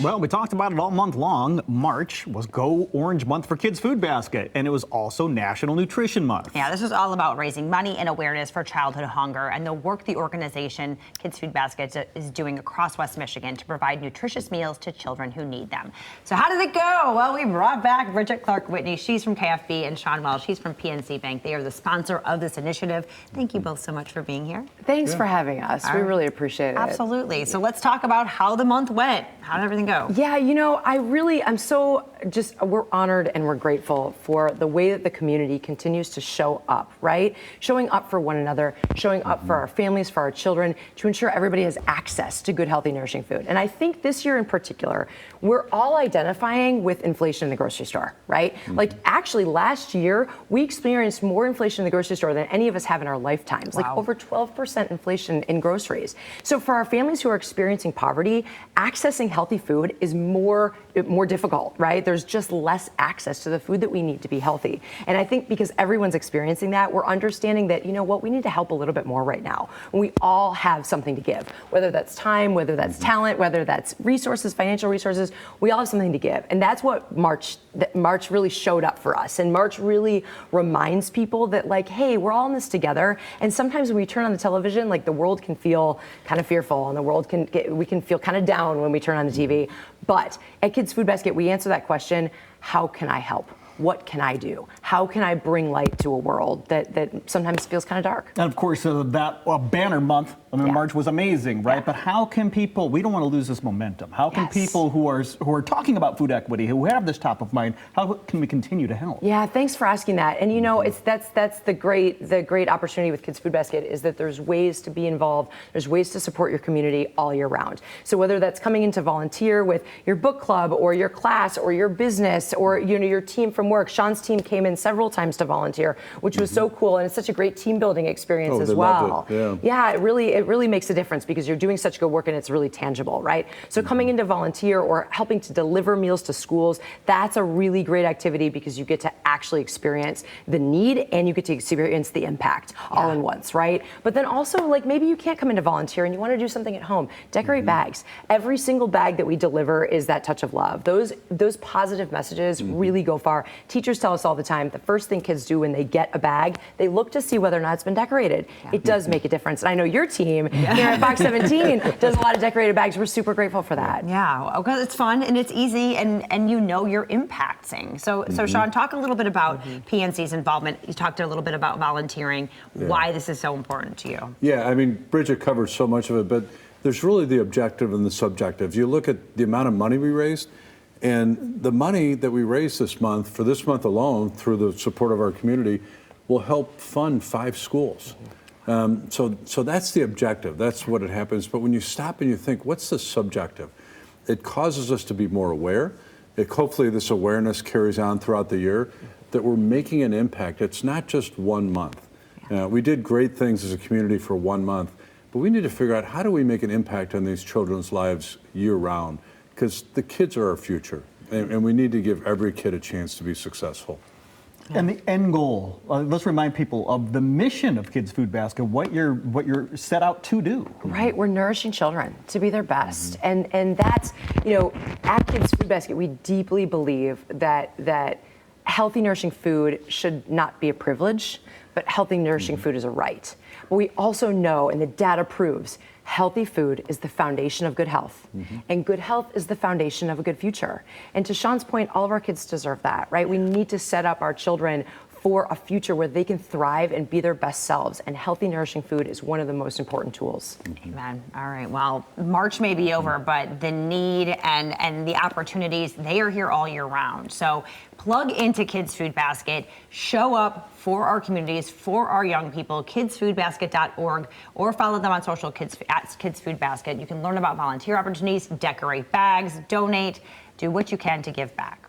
Well, we talked about it all month long. March was Go Orange Month for Kids Food Basket, and it was also National Nutrition Month. Yeah, this was all about raising money and awareness for childhood hunger and the work the organization Kids Food Basket is doing across West Michigan to provide nutritious meals to children who need them. So how did it go? Well, we brought back Bridget Clark-Whitney. She's from KFB, and Sean Welsh. He's from PNC Bank. They are the sponsor of this initiative. Thank you both so much for being here. Thanks for having us. We really appreciate it. Absolutely. So let's talk about how the month went. How did everything go? Yeah, we're honored and we're grateful for the way that the community continues to show up, right? Showing up for one another, showing up for our families, for our children, to ensure everybody has access to good, healthy, nourishing food. And I think this year in particular, we're all identifying with inflation in the grocery store, right? Like actually last year, we experienced more inflation in the grocery store than any of us have in our lifetimes, like over 12% inflation in groceries. So for our families who are experiencing poverty, accessing healthy food is more difficult, right? There's just less access to the food that we need to be healthy. And I think because everyone's experiencing that, we're understanding that, you know what, we need to help a little bit more right now. We all have something to give, whether that's time, whether that's talent, whether that's resources, financial resources, we all have something to give. And that's what March really showed up for us. And March really reminds people that like, hey, we're all in this together. And sometimes when we turn on the television, like the world can feel kind of fearful and we can feel kind of down when we turn on the TV. But at Kids Food Basket, we answer that question, how can I help? What can I do? How can I bring light to a world that sometimes feels kind of dark? And of course, that banner month, March was amazing, right? But how can people, we don't want to lose this momentum. How can people who are talking about food equity, who have this top of mind, how can we continue to help? Yeah, thanks for asking that. And you know, that's the great opportunity with Kids Food Basket is that there's ways to be involved. There's ways to support your community all year round. So whether that's coming in to volunteer with your book club or your class or your business or your team from work. Sean's team came in several times to volunteer, which was so cool, and it's such a great team building experience as well. Yeah, it really makes a difference because you're doing such good work and it's really tangible, right? So coming in to volunteer or helping to deliver meals to schools, that's a really great activity because you get to actually experience the need and you get to experience the impact all in once, right? But then also, like maybe you can't come in to volunteer and you want to do something at home. Decorate bags. Every single bag that we deliver is that touch of love. Those positive messages really go far. Teachers tell us all the time, the first thing kids do when they get a bag, they look to see whether or not it's been decorated. It does make a difference. And I know your team here at Fox 17 does a lot of decorated bags. We're super grateful for that. Yeah, because it's fun and it's easy and you know you're impacting. So Sean, talk a little bit about PNC's involvement. You talked a little bit about volunteering, why this is so important to you. Yeah, I mean, Bridget covered so much of it, but there's really the objective and the subjective. You look at the amount of money we raised, and the money that we raised this month, for this month alone, through the support of our community, will help fund 5 schools. So that's the objective. That's what it happens. But when you stop and you think, what's the subjective? It causes us to be more aware. Hopefully this awareness carries on throughout the year, that we're making an impact. It's not just 1 month. We did great things as a community for 1 month, but we need to figure out how do we make an impact on these children's lives year round? Because the kids are our future, and we need to give every kid a chance to be successful. And the end goal, let's remind people of the mission of Kids Food Basket, what you're set out to do. Right, we're nourishing children to be their best. And that's, at Kids Food Basket, we deeply believe that healthy, nourishing food should not be a privilege, but healthy, nourishing food is a right. But we also know, and the data proves, healthy food is the foundation of good health, and good health is the foundation of a good future. And to Sean's point, all of our kids deserve that, right? We need to set up our children for a future where they can thrive and be their best selves, and healthy, nourishing food is one of the most important tools. Amen. All right, well, March may be over, but the need and the opportunities, they are here all year round. So plug into Kids Food Basket, show up for our communities, for our young people, kidsfoodbasket.org, or follow them on social, at Kids Food Basket. You can learn about volunteer opportunities, decorate bags, donate, do what you can to give back.